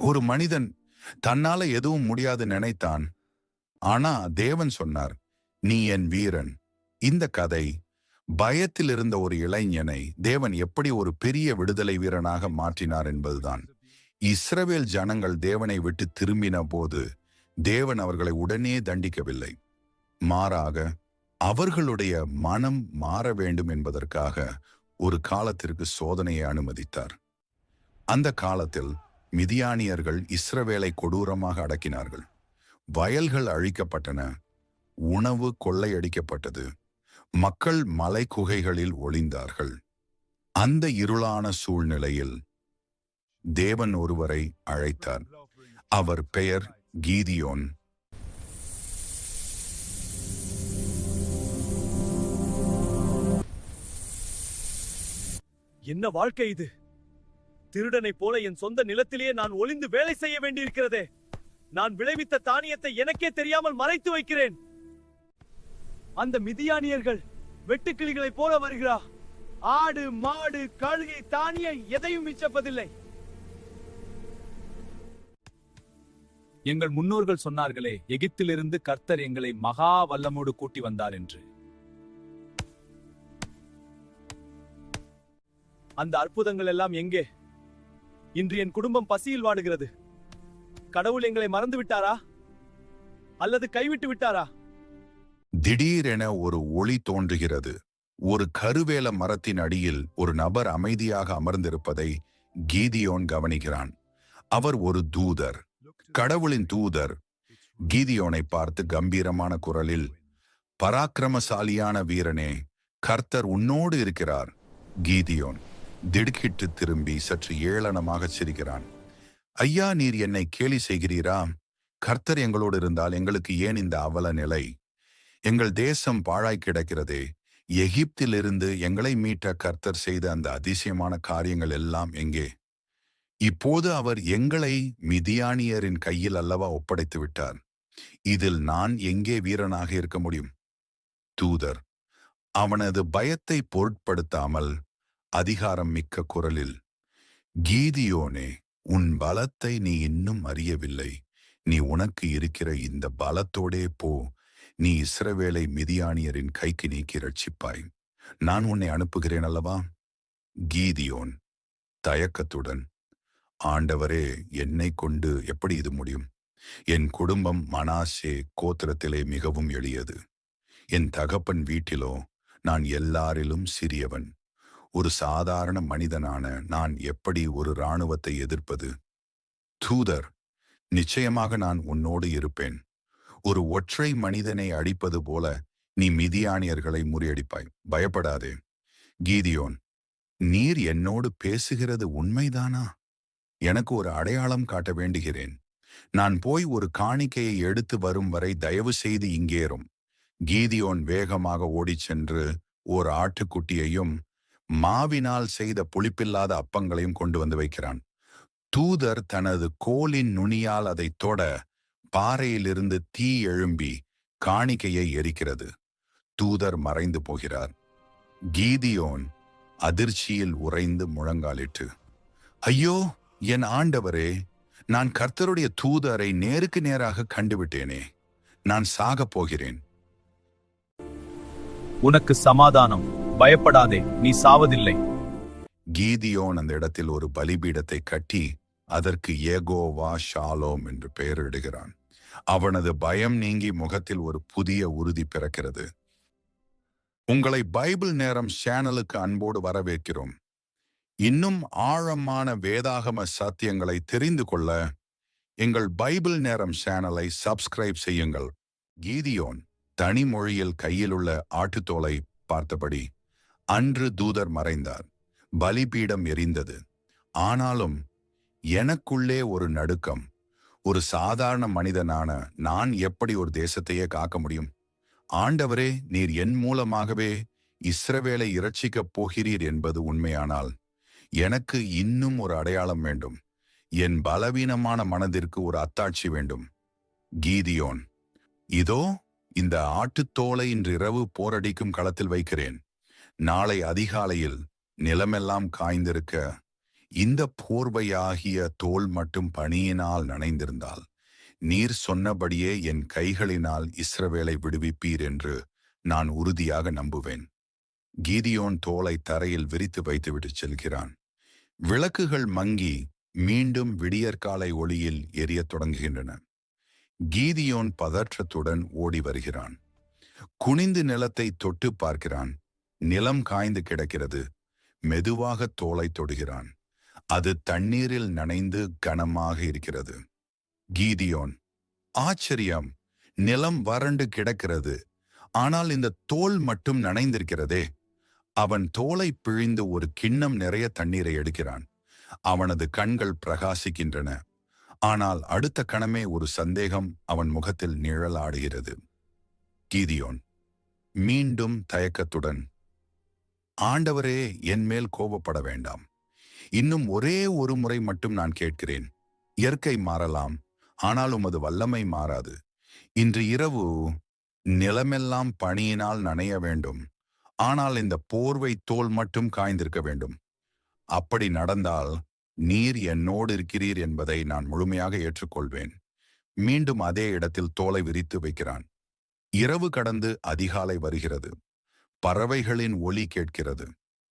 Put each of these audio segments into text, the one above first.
ஒரு மனிதன் தன்னால எதுவும் முடியாது நினைத்தான். ஆனா தேவன் சொன்னார், நீ என் வீரன். இந்த கதை பயத்தில் இருந்த ஒரு இளைஞனை தேவன் எப்படி ஒரு பெரிய விடுதலை வீரனாக மாற்றினார் என்பதுதான். இஸ்ரவேல் ஜனங்கள் தேவனை விட்டு திரும்பின போது தேவன் அவர்களை உடனே தண்டிக்கவில்லை. மாறாக அவர்களுடைய மனம் மாற வேண்டும் என்பதற்காக ஒரு காலத்திற்கு சோதனையை அனுமதித்தார். அந்த காலத்தில் மிதியானியர்கள் இஸ்ரவேலை கொடூரமாக அடக்கினார்கள். வயல்கள் அழிக்கப்பட்டன, உணவு கொள்ளையடிக்கப்பட்டது, மக்கள் மலை குகைகளில் ஒளிந்தார்கள். அந்த இருளான சூழ்நிலையில் தேவன் ஒருவரை அழைத்தார். அவர் பெயர் கீதியோன். என்ன வாழ்க்கை இது? திருடனைப் போல என் சொந்த நிலத்திலேயே நான் ஒளிந்து வேலை செய்ய வேண்டியிருக்கிறதே. நான் விளைவித்த தானியத்தை எனக்கே தெரியாமல் மறைத்து வைக்கிறேன். அந்த மிதியானியர்கள் வெட்டுக்கிளிகளைப் போல வருகிறா. ஆடு, மாடு, கழுகை, தானியம் எதையும் மிச்சப்பதில்லை. எங்கள் முன்னோர்கள் சொன்னார்களே, எகிப்திலிருந்து கர்த்தர் எங்களை மகா வல்லமோடு கூட்டி வந்தார் என்று. அந்த அற்புதங்கள் எல்லாம் எங்கே? இன்று என் குடும்பம் பசியில் வாடுகிறது. கடவுள் எங்களை மறந்து விட்டாரா அல்லது கைவிட்டு விட்டாரா? திடீரென ஒரு ஒளி தோன்றுகிறது. ஒரு கருவேல மரத்தின் அடியில் ஒரு நபர் அமைதியாக அமர்ந்திருப்பதை கீதியோன் கவனிக்கிறான். அவர் ஒரு தூதர், கடவுளின் தூதர். கீதியோனை பார்த்து கம்பீரமான குரலில், பராக்கிரமசாலியான வீரனே, கர்த்தர் உன்னோடு இருக்கிறார். கீதியோன் திடுக்கிட்டு திரும்பி சற்று ஏளனமாக சிரிக்கிறான். ஐயா, நீர் என்னை கேலி செய்கிறீரா? கர்த்தர் எங்களோடு இருந்தால் எங்களுக்கு ஏன் இந்த அவல நிலை? எங்கள் தேசம் பாழாய் கிடக்கிறதே. எகிப்திலிருந்து எங்களை மீட்ட கர்த்தர் செய்த அந்த அதிசயமான காரியங்கள் எல்லாம் எங்கே? இப்போது அவர் எங்களை மிதியானியரின் கையில் அல்லவா ஒப்படைத்து விட்டார். இதில் நான் எங்கே வீரனாக இருக்க முடியும்? தூதர் அவனது பயத்தை பொருட்படுத்தாமல் அதிகாரம் மிக்க குரலில், கீதியோனே, உன் பலத்தை நீ இன்னும் அறியவில்லை. நீ உனக்கு இருக்கிற இந்த பலத்தோடே போ. நீ இஸ்ரவேலை மிதியானியரின் கைக்கு நீக்கி ரட்சிப்பாய். நான் உன்னை அனுப்புகிறேன் அல்லவா? கீதியோன் தயக்கத்துடன், ஆண்டவரே, என்னை கொண்டு எப்படி இது முடியும்? என் குடும்பம் மனாசே கோத்திரத்திலே மிகவும் எளியது. என் தகப்பன் வீட்டிலோ நான் எல்லாரிலும் சிறியவன். ஒரு சாதாரண மனிதனான நான் எப்படி ஒரு இராணுவத்தை எதிர்ப்பது? தூதர், நிச்சயமாக நான் உன்னோடு இருப்பேன். ஒரு ஒற்றை மனிதனை அடிப்பது போல நீ மிதியானியர்களை முறியடிப்பாய். பயப்படாதே. கீதியோன், நீர் என்னோடு பேசுகிறது உண்மைதானா? எனக்கு ஒரு அடையாளம் காட்ட வேண்டுகிறேன். நான் போய் ஒரு காணிக்கையை எடுத்து வரும் வரை தயவு செய்து இங்கேறும். கீதியோன் வேகமாக ஓடிச் சென்று ஓர் ஆட்டுக்குட்டியையும் மாவினால் செய்த புளிப்பில்லாத அப்பங்களையும் கொண்டு வந்து வைக்கிறான். தூதர் தனது கோலின் நுனியால் அதை தொட பாறையிலிருந்து தீ எழும்பி காணிக்கையை எரிக்கிறது. தூதர் மறைந்து போகிறார். கீதியோன் அதிர்ச்சியில் உறைந்து முழங்காலிட்டு, ஐயோ, என் ஆண்டவரே, நான் கர்த்தருடைய தூதரை நேருக்கு நேராக கண்டுவிட்டேனே. நான் சாகப் போகிறேன். உனக்கு சமாதானம், பயப்படாதே, நீ சாவதில்லை. கீதியோன் அந்த இடத்தில் ஒரு பலிபீடத்தை கட்டி அதற்கு யெகோவா ஷாலோம் என்று பெயரிடுகிறான். அவனது பயம் நீங்கி முகத்தில் ஒரு புதிய உறுதி பிறக்கிறது. உங்களை பைபிள் நேரம் சேனலுக்கு அன்போடு வரவேற்கிறோம். இன்னும் ஆழமான வேதாகம சத்தியங்களை தெரிந்து கொள்ள எங்கள் பைபிள் நேரம் சேனலை சப்ஸ்கிரைப் செய்யுங்கள். கீதியோன் தனி மொழியில் கையிலுள்ள ஆட்டுத்தோலை பார்த்தபடி, அன்று தூதர் மறைந்தார், பலிபீடம் எரிந்தது. ஆனாலும் எனக்குள்ளே ஒரு நடுக்கம். ஒரு சாதாரண மனிதனான நான் எப்படி ஒரு தேசத்தையே காக்க முடியும்? ஆண்டவரே, நீர் என் மூலமாகவே இஸ்ரவேலை இரட்சிக்கப் போகிறீர் என்பது உண்மையானால் எனக்கு இன்னும் ஒரு அடையாளம் வேண்டும். என் பலவீனமான மனதிற்கு ஒரு அத்தாட்சி வேண்டும். கீதியோன், இதோ இந்த ஆட்டுத்தோலை இன்று இரவு போரடிக்கும் களத்தில் வைக்கிறேன். நாளை அதிகாலையில் நிலமெல்லாம் காய்ந்திருக்க இந்த போர்வையாகிய தோல் மட்டும் பனியினால் நனைந்திருந்தால் நீர் சொன்னபடியே என் கைகளினால் இஸ்ரவேலை விடுவிப்பீர் என்று நான் உறுதியாக நம்புவேன். கீதியோன் தோலை தரையில் விரித்து வைத்துவிட்டு செல்கிறான். விளக்குகள் மங்கி மீண்டும் விடியற்காலை ஒளியில் எரியத் தொடங்குகின்றன. கீதியோன் பதற்றத்துடன் ஓடி வருகிறான். குனிந்து நிலத்தை தொட்டு பார்க்கிறான். நிலம் காய்ந்து கிடக்கிறது. மெதுவாக தோலை தொடுகிறான். அது தண்ணீரில் நனைந்து கனமாக இருக்கிறது. கீதியோன், ஆச்சரியம்! நிலம் வறண்டு கிடக்கிறது. ஆனால் இந்த தோல் மட்டும் நனைந்திருக்கிறதே. அவன் தோலை பிழிந்து ஒரு கிண்ணம் நிறைய தண்ணீரை எடுக்கிறான். அவனது கண்கள் பிரகாசிக்கின்றன. ஆனால் அடுத்த கணமே ஒரு சந்தேகம் அவன் முகத்தில் நிழலாடுகிறது. கீதியோன் மீண்டும் தயக்கத்துடன், ஆண்டவரே, என் மேல் கோபப்பட வேண்டாம். இன்னும் ஒரே ஒரு முறை மட்டும் நான் கேட்கிறேன். இயற்கை மாறலாம், ஆனால் உமது வல்லமை மாறாது. இன்று இரவு நிலமெல்லாம் பனியினால் நனைய வேண்டும். ஆனால் இந்த போர்வை தோல் மட்டும் காய்ந்திருக்க வேண்டும். அப்படி நடந்தால் நீர் என்னோடு இருக்கிறீர் என்பதை நான் முழுமையாக ஏற்றுக்கொள்வேன். மீண்டும் அதே இடத்தில் தோலை விரித்து வைக்கிறான். இரவு கடந்து அதிகாலை வருகிறது. பறவைகளின் ஒலி கேட்கிறது.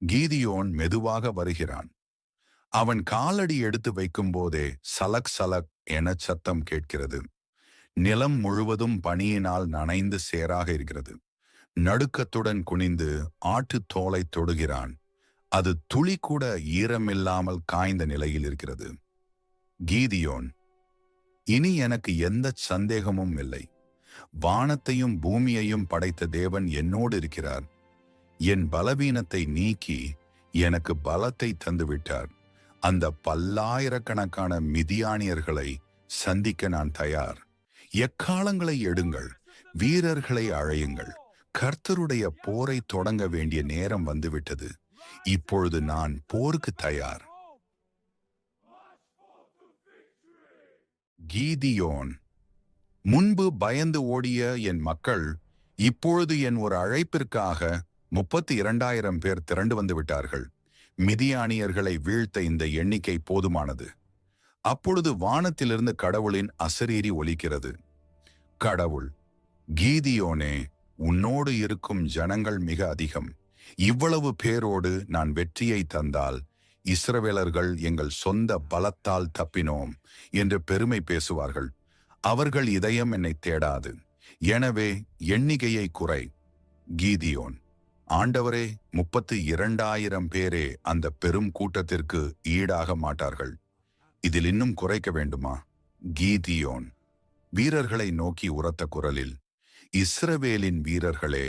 கீதியோன் மெதுவாக வருகிறான். அவன் காலடி எடுத்து வைக்கும் போதே சலக் சலக் என சத்தம் கேட்கிறது. நிலம் முழுவதும் பனியினால் நனைந்து சேராக இருக்கிறது. நடுக்கத்துடன் குனிந்து ஆட்டு தோலை தொடுகிறான். அது துளி கூட ஈரமில்லாமல் காய்ந்த நிலையில் இருக்கிறது. கீதியோன், இனி எனக்கு எந்த சந்தேகமும் இல்லை. வானத்தையும் பூமியையும் படைத்த தேவன் என்னோடு இருக்கிறார். என் பலவீனத்தை நீக்கி எனக்கு பலத்தை தந்துவிட்டார். அந்த பல்லாயிரக்கணக்கான மிதியானியர்களை சந்திக்க நான் தயார். எக்காலங்களை எடுங்கள், வீரர்களை அழையுங்கள். கர்த்தருடைய போரை தொடங்க வேண்டிய நேரம் வந்துவிட்டது. இப்பொழுது நான் போருக்கு தயார். கீதியோன், முன்பு பயந்து ஓடிய என் மக்கள் இப்பொழுது என் ஒரு அழைப்பிற்காக 32,000 பேர் திரண்டு வந்து விட்டார்கள். மிதியானியர்களை வீழ்த்த இந்த எண்ணிக்கை போதுமானது. அப்பொழுது வானத்திலிருந்து கடவுளின் அசரீரி ஒலிக்கிறது. கடவுள், கீதியோனே, உன்னோடு இருக்கும் ஜனங்கள் மிக அதிகம். இவ்வளவு பேரோடு நான் வெற்றியை தந்தால் இஸ்ரவேலர்கள் எங்கள் சொந்த பலத்தால் தப்பினோம் என்று பெருமை பேசுவார்கள். அவர்கள் இதயம் என்னை தேடாது. எனவே எண்ணிக்கையை குறை. கீதியோன், ஆண்டவரே, 32,000 பேரே அந்த பெரும் கூட்டத்திற்கு ஈடாக மாட்டார்கள். இதில் இன்னும் குறைக்க வேண்டுமா? கீதியோன் வீரர்களை நோக்கி உரத்த குரலில், இஸ்ரவேலின் வீரர்களே,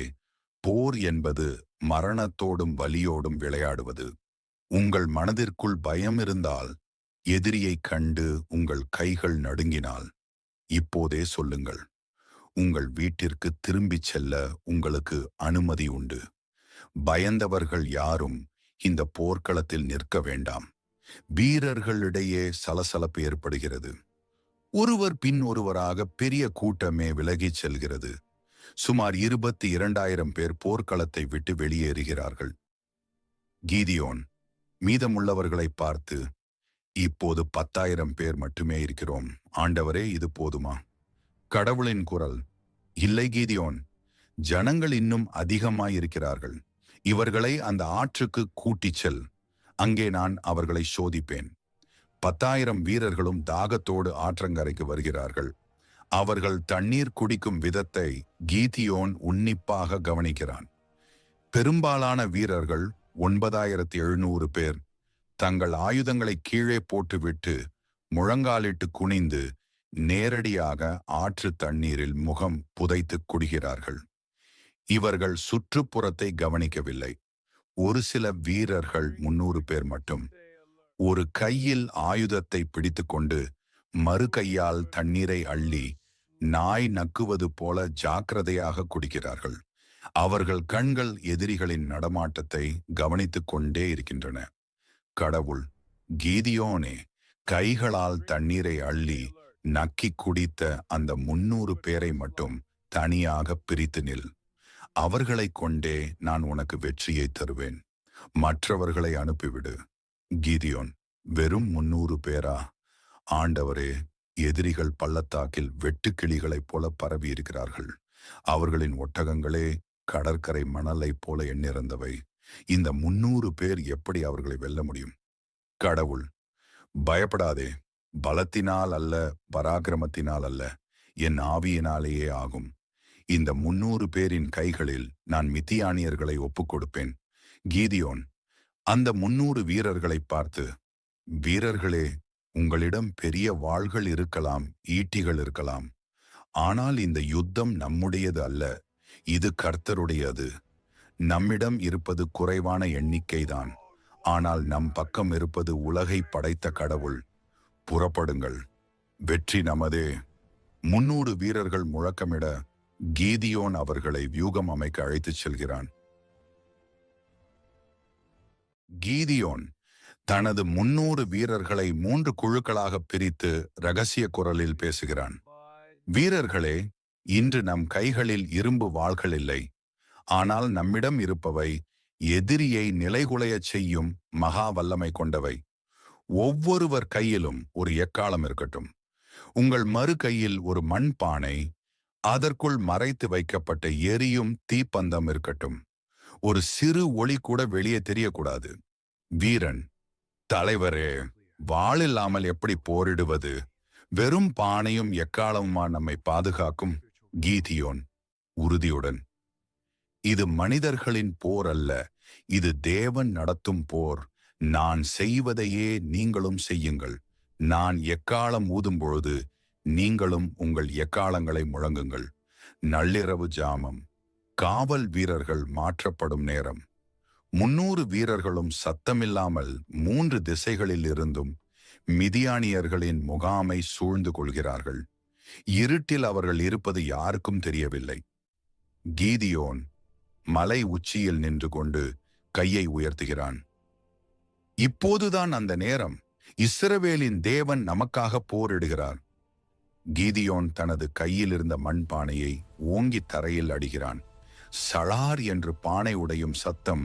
போர் என்பது மரணத்தோடும் வலியோடும் விளையாடுவது. உங்கள் மனதிற்குள் பயம் இருந்தால், எதிரியைக் கண்டு உங்கள் கைகள் நடுங்கினால், இப்போதே சொல்லுங்கள். உங்கள் வீட்டிற்கு திரும்பிச் செல்ல உங்களுக்கு அனுமதி உண்டு. பயந்தவர்கள் யாரும் இந்த போர்க்களத்தில் நிற்க வேண்டாம். வீரர்களிடையே சலசலப்பு ஏற்படுகிறது. ஒருவர் பின் ஒருவராக பெரிய கூட்டமே விலகிச் செல்கிறது. சுமார் 22,000 பேர் போர்க்களத்தை விட்டு வெளியேறுகிறார்கள். கீதியோன் மீதமுள்ளவர்களை பார்த்து, இப்போது 10,000 பேர் மட்டுமே இருக்கிறோம். ஆண்டவரே, இது போதுமா? கடவுளின் குரல், இல்லை கீதியோன், ஜனங்கள் இன்னும் அதிகமாயிருக்கிறார்கள். இவர்களை அந்த ஆற்றுக்கு கூட்டிச் செல். அங்கே நான் அவர்களை சோதிப்பேன். 10,000 வீரர்களும் தாகத்தோடு ஆற்றங்கரைக்கு வருகிறார்கள். அவர்கள் தண்ணீர் குடிக்கும் விதத்தை கீதியோன் உன்னிப்பாக கவனிக்கிறான். பெரும்பாலான வீரர்கள் 9,700 பேர் தங்கள் ஆயுதங்களை கீழே போட்டுவிட்டு முழங்காலிட்டு குனிந்து நேரடியாக ஆற்று தண்ணீரில் முகம் புதைத்து குடிக்கிறார்கள். இவர்கள் சுற்றுப்புறத்தை கவனிக்கவில்லை. ஒரு சில வீரர்கள் 300 பேர் மட்டும் ஒரு கையில் ஆயுதத்தை பிடித்துக்கொண்டு மறு கையால் தண்ணீரை அள்ளி நாய் நக்குவது போல ஜாக்கிரதையாக குடிக்கிறார்கள். அவர்கள் கண்கள் எதிரிகளின் நடமாட்டத்தை கவனித்துக் கொண்டே இருக்கின்றன. கடவுள், கீதியோனே, கைகளால் தண்ணீரை அள்ளி நக்கி குடித்த அந்த 300 பேரை மட்டும் தனியாக பிரித்து நில். அவர்களைக் கொண்டே நான் உனக்கு வெற்றியை தருவேன். மற்றவர்களை அனுப்பிவிடு. கீதியோன் வெறும் 300 பேரா? ஆண்டவரே, எதிரிகள் பள்ளத்தாக்கில் வெட்டுக்கிளிகளைப் போல பரவி இருக்கிறார்கள். அவர்களின் ஒட்டகங்களே கடற்கரை மணலைப் போல எண்ணிறந்தவை. இந்த 300 பேர் எப்படி அவர்களை வெல்ல முடியும்? கடவுள், பயப்படாதே. பலத்தினால் அல்ல, பராக்கிரமத்தினால் அல்ல, என் ஆவியினாலேயே ஆகும். இந்த 300 பேரின் கைகளில் நான் மித்தியானியர்களை ஒப்புக்கொடுப்பேன். கீதியோன் அந்த 300 வீரர்களைப் பார்த்து, வீரர்களே, உங்களிடம் பெரிய வாள்கள் இருக்கலாம், ஈட்டிகள் இருக்கலாம். ஆனால் இந்த யுத்தம் நம்முடையது அல்ல, இது கர்த்தருடையது. நம்மிடம் இருப்பது குறைவான எண்ணிக்கைதான், ஆனால் நம் பக்கம் இருப்பது உலகை படைத்த கடவுள். புறப்படுங்கள், வெற்றி நமதே. 300 வீரர்கள் முழக்கமிட கீதியோன் அவர்களை வியூகம் அமைக்க அழைத்துச் செல்கிறான். கீதியோன் தனது 300 வீரர்களை 3 குழுக்களாக பிரித்து இரகசிய குரலில் பேசுகிறான். வீரர்களே, இன்று நம் கைகளில் இரும்பு வாள்கள் இல்லை. ஆனால் நம்மிடம் இருப்பவை எதிரியை நிலைகுலையச் செய்யும் மகா வல்லமை கொண்டவை. ஒவ்வொருவர் கையிலும் ஒரு எக்காளம் இருக்கட்டும். உங்கள் மறு கையில் ஒரு மண் பானை, அதற்குள் மறைத்து வைக்கப்பட்ட எரியும் தீப்பந்தம் இருக்கட்டும். ஒரு சிறு ஒளி கூட வெளியே தெரியக்கூடாது. வீரன், தலைவரே, வாளில்லாமல் எப்படி போரிடுவது? வெறும் பானையும் எக்காலமுமா நம்மை பாதுகாக்கும்? கீதியோன் உறுதியுடன், இது மனிதர்களின் போர் அல்ல, இது தேவன் நடத்தும் போர். நான் செய்வதையே நீங்களும் செய்யுங்கள். நான் எக்காலம் ஊதும் பொழுது நீங்களும் உங்கள் எக்காலங்களை முழங்குங்கள். நள்ளிரவு ஜாமம், காவல் வீரர்கள் மாற்றப்படும் நேரம். 300 வீரர்களும் சத்தமில்லாமல் 3 திசைகளில் இருந்தும் மிதியானியர்களின் முகாமை சூழ்ந்து கொள்கிறார்கள். இருட்டில் அவர்கள் இருப்பது யாருக்கும் தெரியவில்லை. கீதியோன் மலை உச்சியில் நின்று கொண்டு கையை உயர்த்துகிறான். இப்போதுதான் அந்த நேரம். இஸ்ரவேலின் தேவன் நமக்காக போரிடுகிறார். கீதியோன் தனது கையில் இருந்த மண்பானையை ஓங்கி தரையில் அடிகிறான். சளார் என்று பானை உடையும் சத்தம்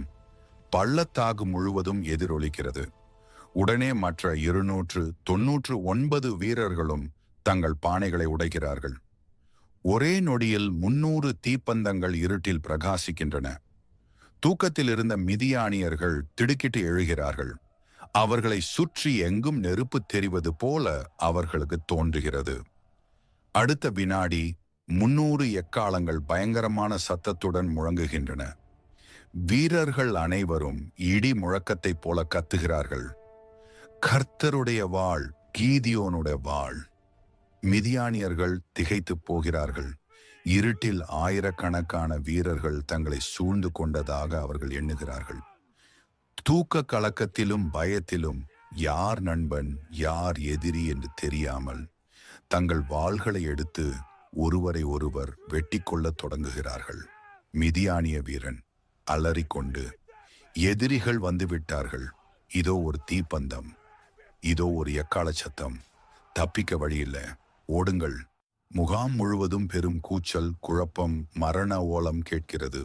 பள்ளத்தாக்கு முழுவதும் எதிரொலிக்கிறது. உடனே மற்ற 299 வீரர்களும் தங்கள் பானைகளை உடைக்கிறார்கள். ஒரே நொடியில் 300 தீப்பந்தங்கள் இருட்டில் பிரகாசிக்கின்றன. தூக்கத்தில் இருந்த மிதியானியர்கள் திடுக்கிட்டு எழுகிறார்கள். அவர்களை சுற்றி எங்கும் நெருப்பு தெரிவது போல அவர்களுக்கு தோன்றுகிறது. அடுத்த வினாடி 300 எக்காளங்கள் பயங்கரமான சத்தத்துடன் முழங்குகின்றன. வீரர்கள் அனைவரும் இடி முழக்கத்தைப் போல கத்துகிறார்கள். கர்த்தருடைய வாள், கீதியோனுடைய வாள். மிதியானியர்கள் திகைத்து போகிறார்கள். இருட்டில் ஆயிரக்கணக்கான வீரர்கள் தங்களை சூழ்ந்து கொண்டதாக அவர்கள் எண்ணுகிறார்கள். தூக்க கலக்கத்திலும் பயத்திலும் யார் நண்பன் யார் எதிரி என்று தெரியாமல் தங்கள் வாள்களை எடுத்து ஒருவரை ஒருவர் வெட்டி கொள்ளத் தொடங்குகிறார்கள். மிதியானிய வீரன் அலறிக்கொண்டு, எதிரிகள் வந்துவிட்டார்கள், இதோ ஒரு தீப்பந்தம், இதோ ஒரு எக்கால சத்தம், தப்பிக்க வழியில்ல, ஓடுங்கள். முகாம் முழுவதும் பெரும் கூச்சல், குழப்பம், மரண ஓலம் கேட்கிறது.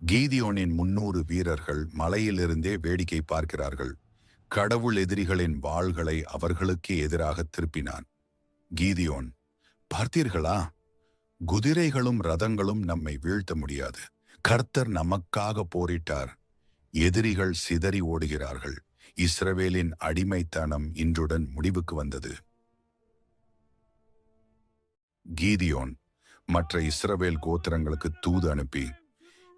கீதியோனின் 300 வீரர்கள் மலையிலிருந்தே வேடிக்கை பார்க்கிறார்கள். கடவுள் எதிரிகளின் வாள்களை அவர்களுக்கு எதிராக திருப்பினான். கீதியோன், பார்த்தீர்களா? குதிரைகளும் ரதங்களும் நம்மை வீழ்த்த முடியாது. கர்த்தர் நமக்காக போரிட்டார். எதிரிகள் சிதறி ஓடுகிறார்கள். இஸ்ரவேலின் அடிமைத்தனம் இன்றுடன் முடிவுக்கு வந்தது. கீதியோன் மற்ற இஸ்ரவேல் கோத்திரங்களுக்கு தூது அனுப்பி,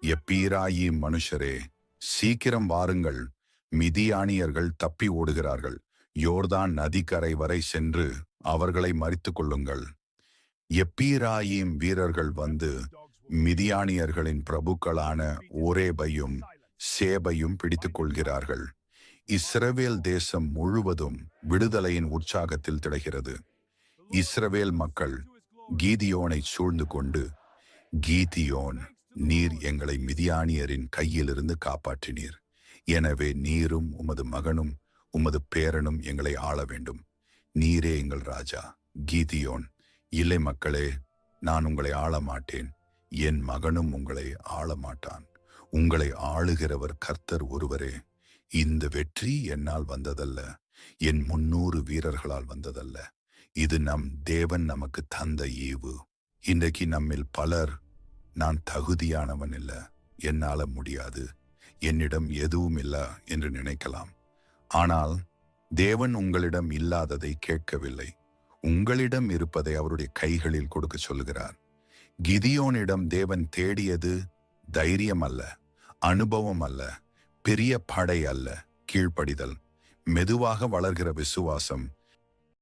எப்பீராயிம் மனுஷரே, சீக்கிரம் வாருங்கள், மிதியானியர்கள் தப்பி ஓடுகிறார்கள். யோர்தான் நதிக்கரை வரை சென்று அவர்களை மரித்து கொள்ளுங்கள். எப்பீராயிம் வீரர்கள் வந்து மிதியானியர்களின் பிரபுக்களான ஓரேபையும் சேபையும் பிடித்துக் கொள்கிறார்கள். இஸ்ரவேல் தேசம் முழுவதும் விடுதலையின் உற்சாகத்தில் திளைகிறது. இஸ்ரவேல் மக்கள் கீதியோனை சூழ்ந்து கொண்டு, கீதியோன், நீர் எங்களை மிதியானியரின் கையிலிருந்து காப்பாற்றினீர். எனவே நீரும் உமது மகனும் உமது பேரனும் எங்களை ஆள வேண்டும். நீரே எங்கள் ராஜா. கீதியோன், இல்லை மக்களே, நான் உங்களை ஆள மாட்டேன். என் மகனும் உங்களை ஆள மாட்டான். உங்களை ஆளுகிறவர் கர்த்தர் ஒருவரே. இந்த வெற்றி என்னால் வந்ததல்ல, என் 300 வீரர்களால் வந்ததல்ல. இது நம் தேவன் நமக்கு தந்த ஈவு. இன்றைக்கு நம்மில் பலர், நான் தகுதியானவன் இல்ல, என்னால முடியாது, என்னிடம் எதுவும் இல்ல என்று நினைக்கலாம். ஆனால் தேவன் உங்களிடம் இல்லாததை கேட்கவில்லை. உங்களிடம் இருப்பதை அவருடைய கைகளில் கொடுக்க சொல்கிறார். கிதியோனிடம் தேவன் தேடியது தைரியம் அல்ல, அனுபவம் அல்ல, பெரிய படை அல்ல, கீழ்ப்படிதல். மெதுவாக வளர்கிற விசுவாசம்